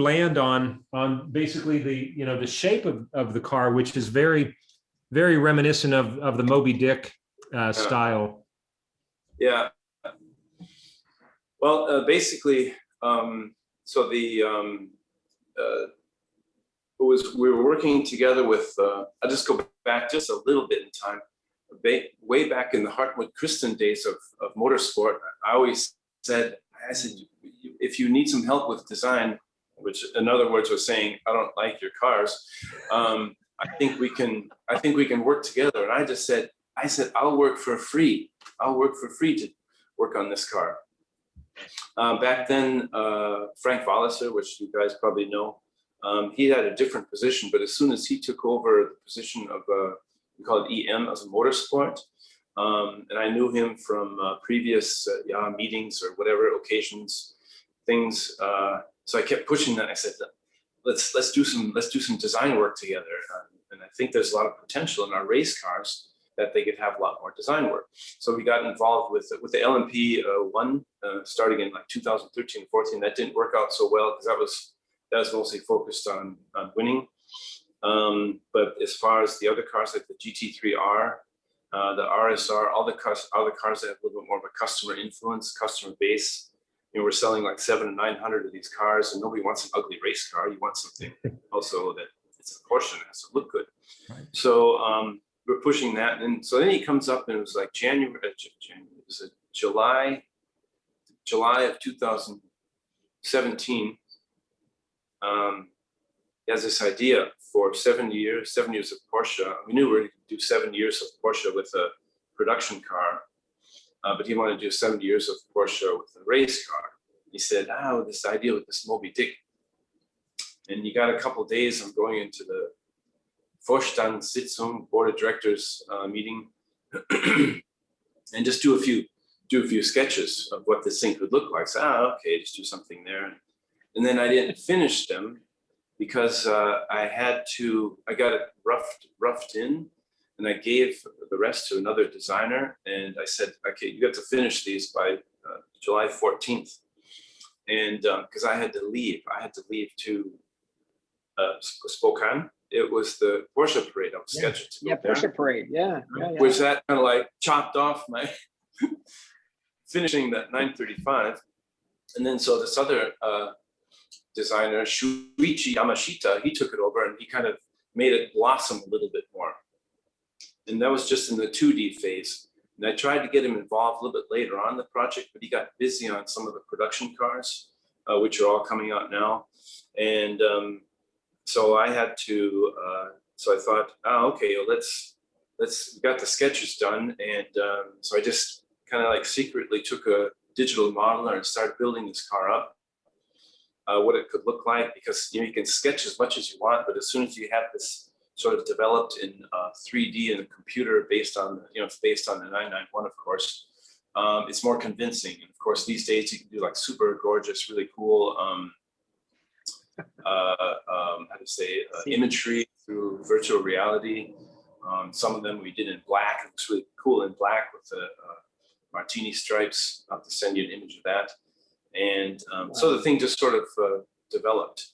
land on basically the shape of the car, which is very, very reminiscent of the Moby Dick style? Yeah. Well, basically, so we were working together with, I'll just go back just a little bit in time, way back in the Hartmut Christen days of motorsport. I said, if you need some help with design, which in other words was saying, I don't like your cars, I think we can work together. And I said, I'll work for free. I'll work for free to work on this car. Back then, Frank Walliser, which you guys probably know, he had a different position, but as soon as he took over the position of, we call it EM as a motorsport, and I knew him from previous meetings or whatever occasions, things. So I kept pushing that. I said, let's do some design work together, and I think there's a lot of potential in our race cars that they could have a lot more design work. So we got involved with the LMP one starting in like 2013, 14. That didn't work out so well because that was mostly focused on winning. But as far as the other cars like the GT3R, the RSR, all the cars that have a little bit more of a customer influence, customer base. You know, we're selling like 700 and 900 of these cars, and nobody wants an ugly race car. You want something also that it's a Porsche that has to look good. Right. So we're pushing that, and so then he comes up, and it was like July of 2017. He has this idea for 7 years of Porsche. We knew we were going to do 7 years of Porsche with a production car, but he wanted to do 7 years of Porsche with a race car. He said, this idea with this Moby Dick. And you got a couple of days, I'm going into the Vorstandssitzung, board of directors meeting, and just do a few sketches of what this thing could look like. So, okay, just do something there. And then I didn't finish them because I got it roughed in, and I gave the rest to another designer. And I said, okay, you got to finish these by July 14th. And because I had to leave to Spokane. It was the Porsche parade I was scheduled to go Porsche there. Parade, yeah. Which that kind of like chopped off my finishing that 935. And then so this other designer, Shuichi Yamashita, he took it over and he kind of made it blossom a little bit more. And that was just in the 2D phase. And I tried to get him involved a little bit later on in the project, but he got busy on some of the production cars, which are all coming out now. And so I had to, so I thought, oh, okay, well, we got the sketches done. And so I just kind of like secretly took a digital modeler and started building this car up, what it could look like, because you can sketch as much as you want, but as soon as you have this sort of developed in 3D in a computer based on, it's based on the 991, of course, it's more convincing. And of course, these days you can do like super gorgeous, really cool, imagery through virtual reality. Some of them we did in black. It looks really cool in black with the martini stripes. I'll have to send you an image of that. And so the thing just sort of developed.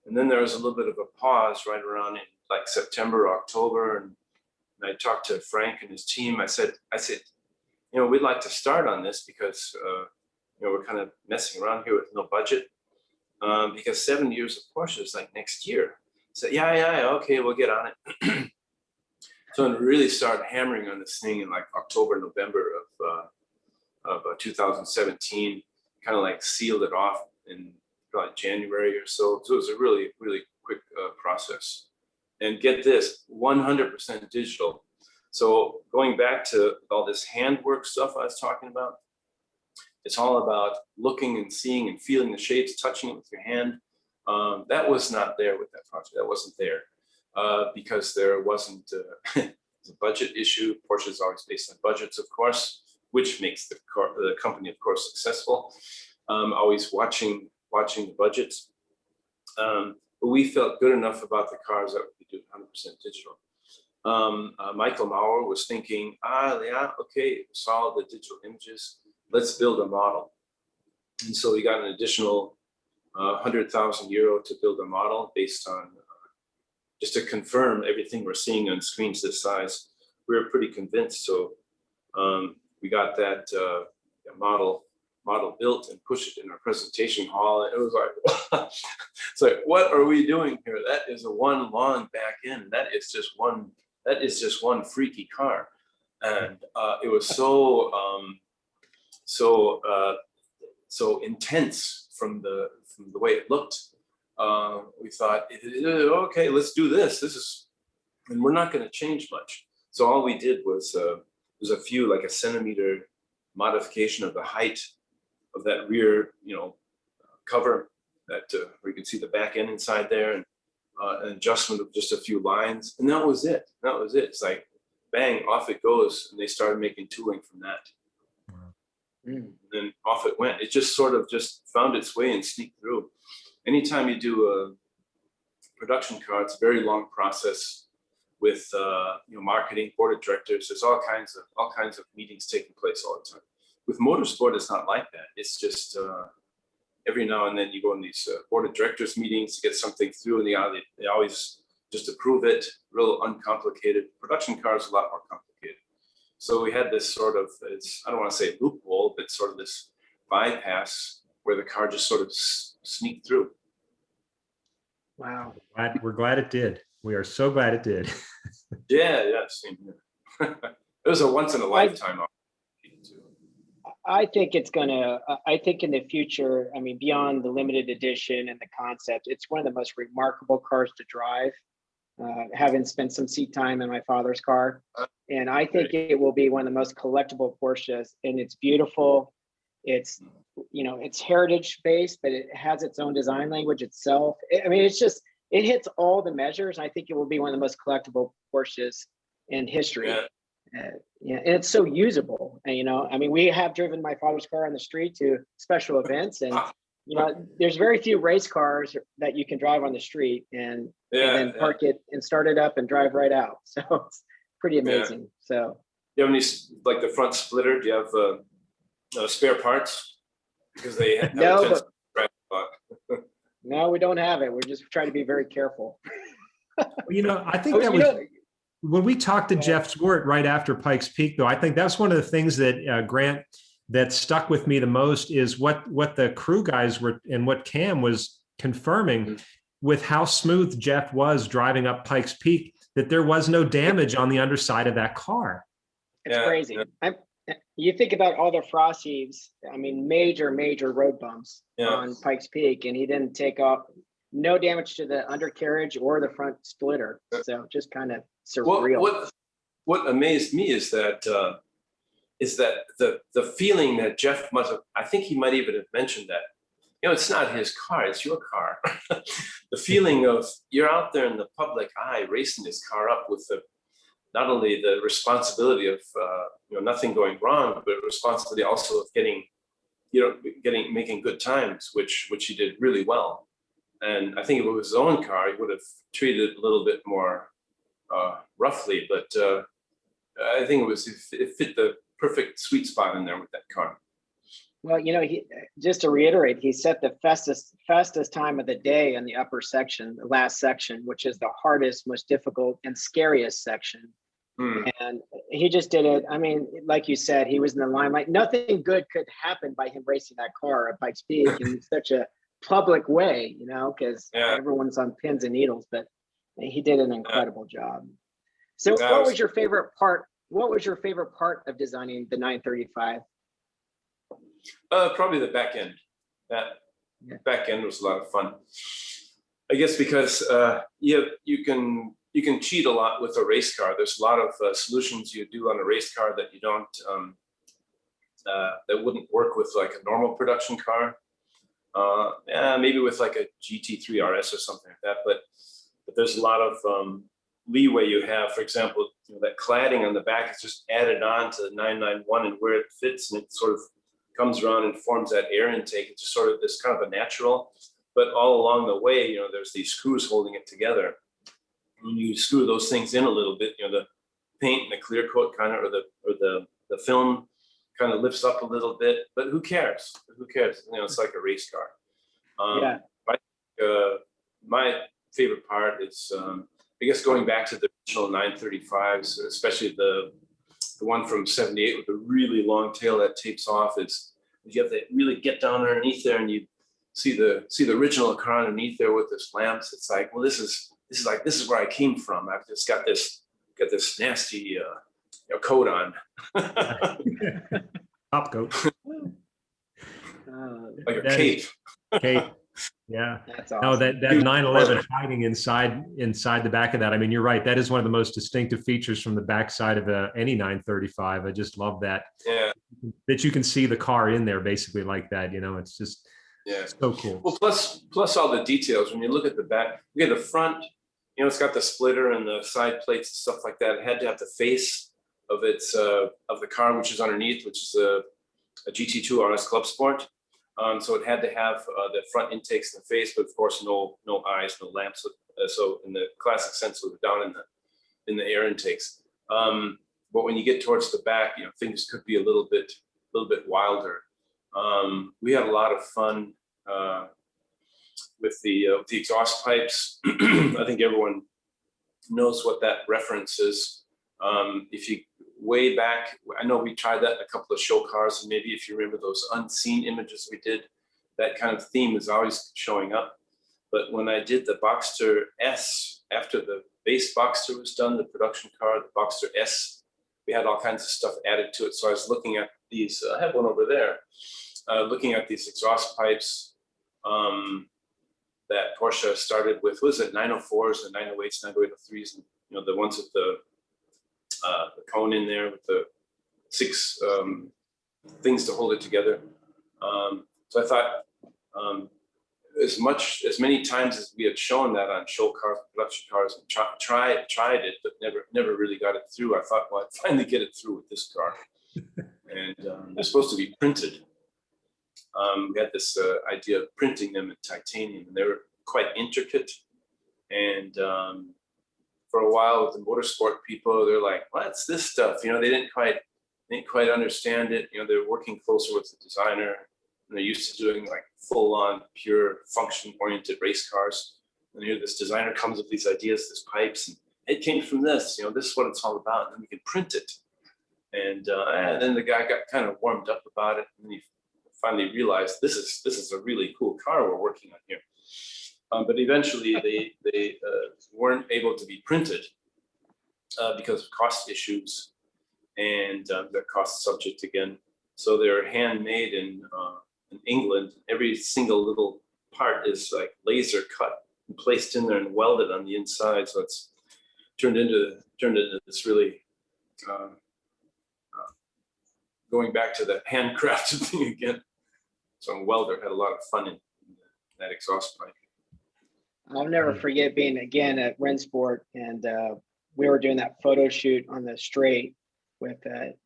And then there was a little bit of a pause right around in like September, October. And I talked to Frank and his team. I said, we'd like to start on this because, we're kind of messing around here with no budget. Because 7 years of Porsche is like next year. So yeah, okay, we'll get on it. So I really started hammering on this thing in like October, November of 2017. Kind of like sealed it off in probably January or so. So it was a really, really quick process. And get this, 100% digital. So going back to all this handwork stuff I was talking about, it's all about looking and seeing and feeling the shapes, touching it with your hand. That was not there with that project. That wasn't there because there wasn't a budget issue. Porsche is always based on budgets, of course, which makes the company, of course, successful. Always watching the budgets. But we felt good enough about the cars that we do 100% digital. Michael Maurer was thinking, yeah, okay, saw the digital images. Let's build a model. And so we got an additional 100,000 euro to build a model based on, just to confirm everything we're seeing on screens this size. We were pretty convinced. So we got that model built and pushed it in our presentation hall. And it was like, it's like, what are we doing here? That is a one long back end. That is just one freaky car. And it was so intense from the way it looked. We thought, okay, let's do this. And we're not going to change much. So all we did was a few, like a centimeter modification of the height of that rear, cover that where you can see the back end inside there, and an adjustment of just a few lines, and that was it. It's like, bang, off it goes, and they started making tooling from that. And then off it went. It just sort of just found its way and sneaked through. Anytime you do a production car, it's a very long process with marketing, board of directors. There's all kinds of meetings taking place all the time. With motorsport, it's not like that. It's just every now and then you go in these board of directors meetings to get something through, and they always just approve it, real uncomplicated. Production cars are a lot more complicated. So we had this sort of, I don't want to say loophole, but sort of this bypass where the car just sort of sneaked through. Wow. We're glad it did. We are so glad it did. Yeah, same here. It was a once in a lifetime opportunity too. I think I think in the future, beyond the limited edition and the concept, it's one of the most remarkable cars to drive. Having spent some seat time in my father's car. And I think it will be one of the most collectible Porsches, and it's beautiful. It's, it's heritage based, but it has its own design language itself. It hits all the measures. I think it will be one of the most collectible Porsches in history. And it's so usable. And, we have driven my father's car on the street to special events, and there's very few race cars that you can drive on the street and then park it and start it up and drive right out. So it's pretty amazing. So do you have any, like the front splitter? Do you have spare parts? Because they have no, no, we don't have it. We're just trying to be very careful. I think that was when we talked to Jeff Swart right after Pikes Peak, though. I think that's one of the things that Grant, that stuck with me the most is what the crew guys were and what Cam was confirming with how smooth Jeff was driving up Pikes Peak, that there was no damage on the underside of that car. It's crazy. You think about all the frost heaves, I mean, major road bumps Yeah. on Pikes Peak, and he didn't take off, no damage to the undercarriage or the front splitter. So just kind of surreal. What amazed me is that the feeling that Jeff must have, I think he might even have mentioned that, it's not his car, it's your car. The feeling of you're out there in the public eye racing this car up with not only the responsibility of nothing going wrong, but responsibility also of making good times, which he did really well. And I think if it was his own car, he would have treated it a little bit more roughly, but I think it fit the perfect sweet spot in there with that car. Well, he, just to reiterate, he set the fastest time of the day in the upper section, the last section, which is the hardest, most difficult, and scariest section. And he just did it. I mean, like you said, he was in the limelight. Nothing good could happen by him racing that car at Pikes Peak in such a public way, because everyone's on pins and needles. But he did an incredible job. So, what was your favorite part? What was your favorite part of designing the 935? Probably the back end. That back end was a lot of fun. I guess because you can cheat a lot with a race car. There's a lot of solutions you do on a race car that you don't that wouldn't work with like a normal production car. Maybe with like a GT3 RS or something like that. But there's a lot of leeway you have. For example, that cladding on the back is just added on to the 991 and where it fits, and it sort of comes around and forms that air intake. It's just sort of this kind of a natural, but all along the way, there's these screws holding it together. When you screw those things in a little bit, the paint and the clear coat kind of, or the film kind of lifts up a little bit, but who cares? Who cares? It's like a race car. My favorite part is, I guess, going back to the original 935s, especially the one from '78 with the really long tail that tapes off. Is you have to really get down underneath there, and you see the original car underneath there with this lamps. It's like, well, this is where I came from. I've just got this nasty coat on. Top coat. Like a cape. Cape. Yeah. That's awesome. No, that 911 hiding inside the back of that. I mean, you're right. That is one of the most distinctive features from the backside of any 935. I just love that. Yeah. That you can see the car in there basically like that. It's just so cool. Well, plus all the details. When you look at the back, the front. It's got the splitter and the side plates and stuff like that. It had to have the face of its of the car, which is underneath, which is a GT2 RS Club Sport. So it had to have the front intakes in the face, but of course no eyes, no lamps. So in the classic sense, it was down in the air intakes. But when you get towards the back, things could be a little bit wilder. We had a lot of fun with the exhaust pipes. I think everyone knows what that reference is. If you way back, I know we tried that in a couple of show cars, and maybe if you remember those unseen images we did, that kind of theme is always showing up. But when I did the Boxster S, after the base Boxster was done, the production car, the Boxster S, we had all kinds of stuff added to it. So I was looking at these, I have one over there, looking at these exhaust pipes that Porsche started with, was it 904s and 908s, 903s, and the ones with the cone in there with the 6 things to hold it together. So I thought as many times as we had shown that on show cars, production cars, and tried it, but never really got it through. I thought, well, I'd finally get it through with this car. And they're supposed to be printed. We had this idea of printing them in titanium, and they were quite intricate. And for a while with the motorsport people, they're like, what's this stuff? They didn't quite understand it. They're working closer with the designer, and they're used to doing like full-on, pure, function-oriented race cars. And here this designer comes with these ideas, these pipes, and it came from this. This is what it's all about, and then we can print it. And then the guy got kind of warmed up about it, and then he finally realized this is a really cool car we're working on here. But eventually they weren't able to be printed because of cost issues. and they're cost subject again. So they're handmade in England. Every single little part is like laser cut and placed in there and welded on the inside. So it's turned into this really going back to the handcrafted thing again. So a welder had a lot of fun in that exhaust pipe. I'll never forget being again at Rensport, and we were doing that photo shoot on the straight with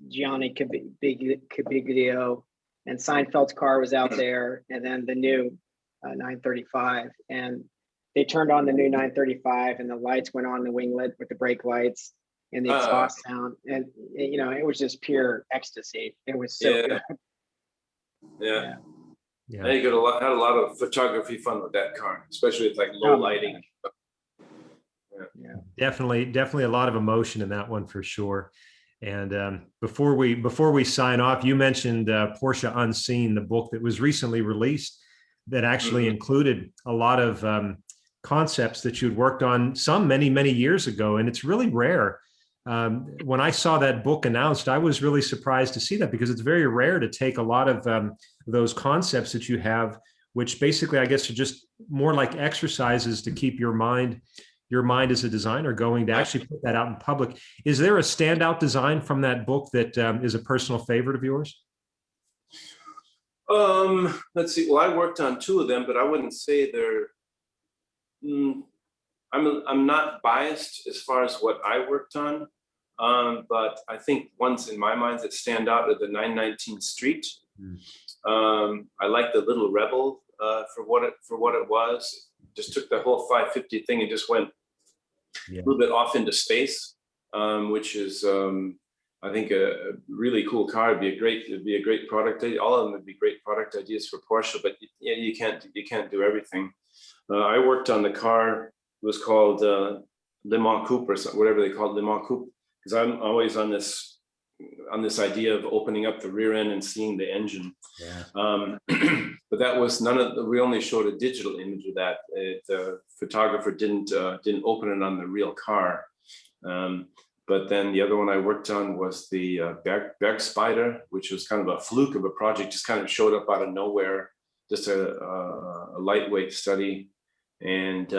Gianni Cabiglio, and Seinfeld's car was out there, and then the new 935, and they turned on the new 935, and the lights went on the winglet with the brake lights and the exhaust sound, and you know, it was just pure ecstasy. It was so good. Yeah. I had a lot of photography fun with that car, especially with like low lighting. Definitely a lot of emotion in that one for sure. And before we sign off, you mentioned Porsche Unseen, the book that was recently released that actually included a lot of concepts that you'd worked on some many years ago, and it's really rare. When I saw that book announced, I was really surprised to see that, because it's very rare to take a lot of those concepts that you have, which basically I guess are just more like exercises to keep your mind as a designer going, to actually put that out in public. Is there a standout design from that book that is a personal favorite of yours? Let's see. Well, I worked on two of them, but I wouldn't say they're. I'm not biased as far as what I worked on, but I think ones in my mind that stand out are the 919 Street. I like the Little Rebel for what it was. Just took the whole 550 thing and just went a little bit off into space, which is I think a really cool car. It'd be a great product. All of them would be great product ideas for Porsche, but you can't do everything. I worked on the car. It was called Le Mans Coupe or something, whatever they call it, Le Mans Coupe, because I'm always on this idea of opening up the rear end and seeing the engine. But that was we only showed a digital image of that. The photographer didn't open it on the real car. But then the other one I worked on was the Berg Spider, which was kind of a fluke of a project, just kind of showed up out of nowhere, just a lightweight study. And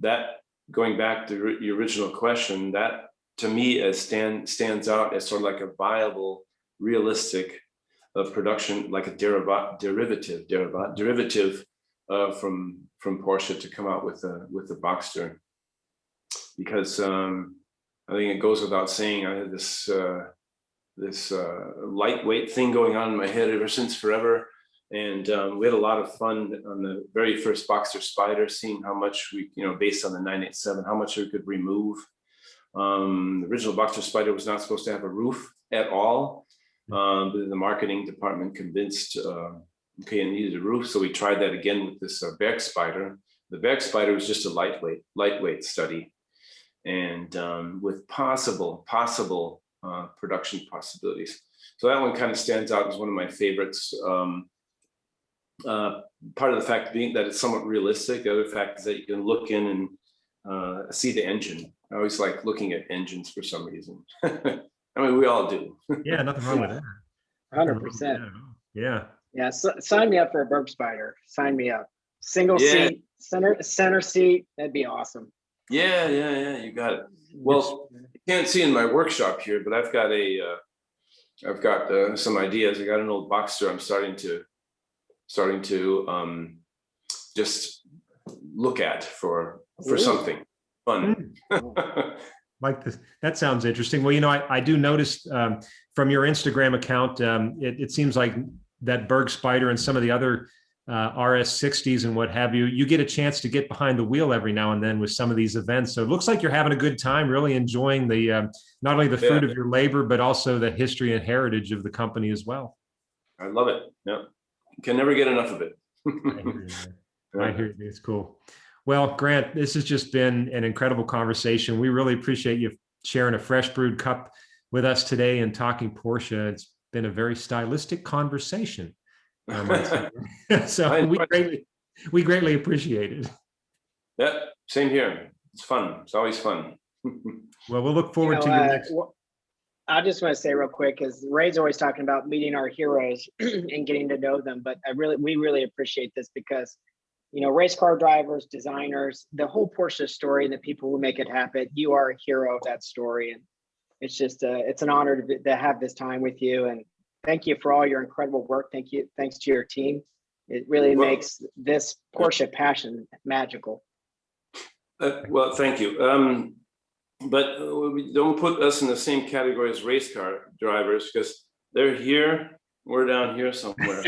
that, going back to your original question, that to me stands out as sort of like a viable, realistic production, like a derivative from Porsche to come out with the Boxster, because I think it goes without saying, I had this lightweight thing going on in my head ever since forever. And we had a lot of fun on the very first Boxster Spider, seeing how much we, based on the 987, how much we could remove. The original Boxster Spider was not supposed to have a roof at all. But the marketing department convinced, it needed a roof. So we tried that again with this Berg Spider. The Berg Spider was just a lightweight study, and with possible production possibilities. So that one kind of stands out as one of my favorites. Part of the fact being that it's somewhat realistic. The other fact is that you can look in and see the engine. I always like looking at engines for some reason. I mean, we all do. Yeah, nothing wrong with that. 100%. Yeah. Yeah, sign me up for a Berg Spider. Sign me up. Single seat, center seat. That'd be awesome. Yeah, you got it. Well, you can't see in my workshop here, but I've got some ideas. I got an old Boxster. I'm starting to just look at for something fun. Like this, that sounds interesting. Well, I do notice from your Instagram account, it seems like that Berg Spider and some of the other RS60s and what have you, you get a chance to get behind the wheel every now and then with some of these events. So it looks like you're having a good time, really enjoying the not only the fruit of your labor, but also the history and heritage of the company as well. I love it. Yeah, can never get enough of it. I hear you. It's cool. Well, Grant, this has just been an incredible conversation. We really appreciate you sharing a fresh brewed cup with us today and talking Porsche. It's been a very stylistic conversation. So we greatly appreciate it. Yeah, same here. It's fun. It's always fun. Well, we'll look forward to your next. I just want to say real quick, because Ray's always talking about meeting our heroes and getting to know them, but we really appreciate this because, race car drivers, designers, the whole Porsche story, and the people who make it happen, you are a hero of that story. And it's just, it's an honor to have this time with you. And thank you for all your incredible work. Thanks to your team. It really makes this Porsche passion magical. Well, thank you. But we don't put us in the same category as race car drivers because they're here, we're down here somewhere.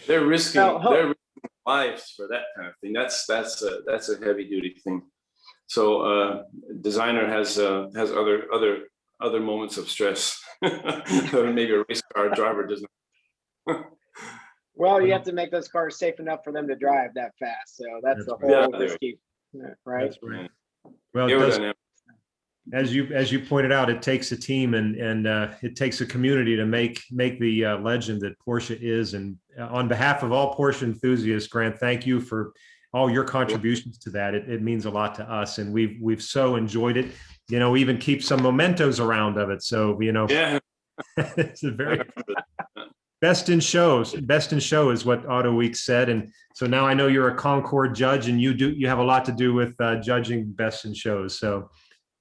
They're risking lives for that kind of thing. That's a heavy duty thing. So designer has other moments of stress. Maybe a race car driver doesn't. Well, you have to make those cars safe enough for them to drive that fast. So that's the whole risky, right? That's right. Well, as you pointed out, it takes a team and it takes a community to make the legend that Porsche is. And on behalf of all Porsche enthusiasts, Grant, thank you for all your contributions to that. It means a lot to us, and we've so enjoyed it. We even keep some mementos around of it. So it's a very best in show is what Auto Week said. And so now I know you're a Concord judge, and you have a lot to do with judging best in shows. So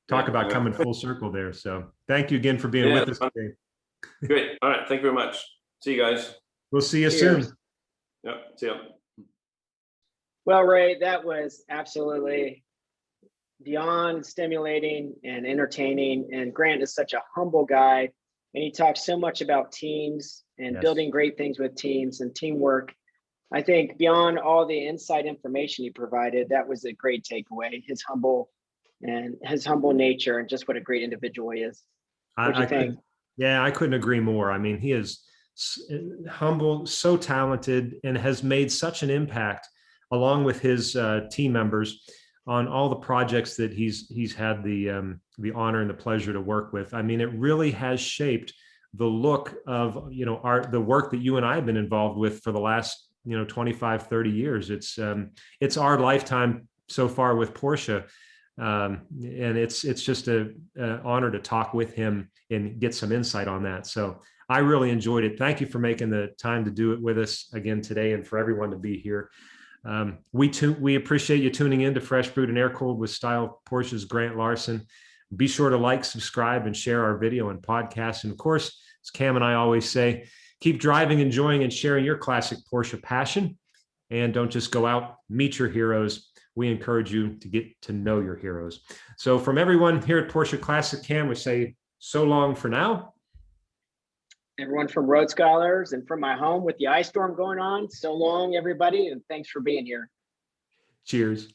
talk about coming full circle there. So thank you again for being with us today. Great. All right. Thank you very much. See you guys. We'll see you soon. Yeah. See you. Well, Ray, that was absolutely beyond stimulating and entertaining. And Grant is such a humble guy, and he talks so much about teams and building great things with teams and teamwork. I think beyond all the inside information he provided, that was a great takeaway. His humble nature and just what a great individual he is. What do you think? I couldn't agree more. I mean, he is humble, so talented, and has made such an impact along with his team members on all the projects that he's had the honor and the pleasure to work with. I mean, it really has shaped the look of the work that you and I have been involved with for the last 25, 30 years. It's our lifetime so far with Porsche, and it's just an honor to talk with him and get some insight on that. So I really enjoyed it. Thank you for making the time to do it with us again today, and for everyone to be here. We appreciate you tuning in to Fresh Brewed and Air Cooled with Style Porsche's Grant Larson. Be sure to like, subscribe, and share our video and podcast. And of course, as Cam and I always say, keep driving, enjoying, and sharing your classic Porsche passion. And don't just go out, meet your heroes. We encourage you to get to know your heroes. So from everyone here at Porsche Classic Cam, we say so long for now. Everyone from Road Scholars and from my home with the ice storm going on, so long, everybody, and thanks for being here. Cheers.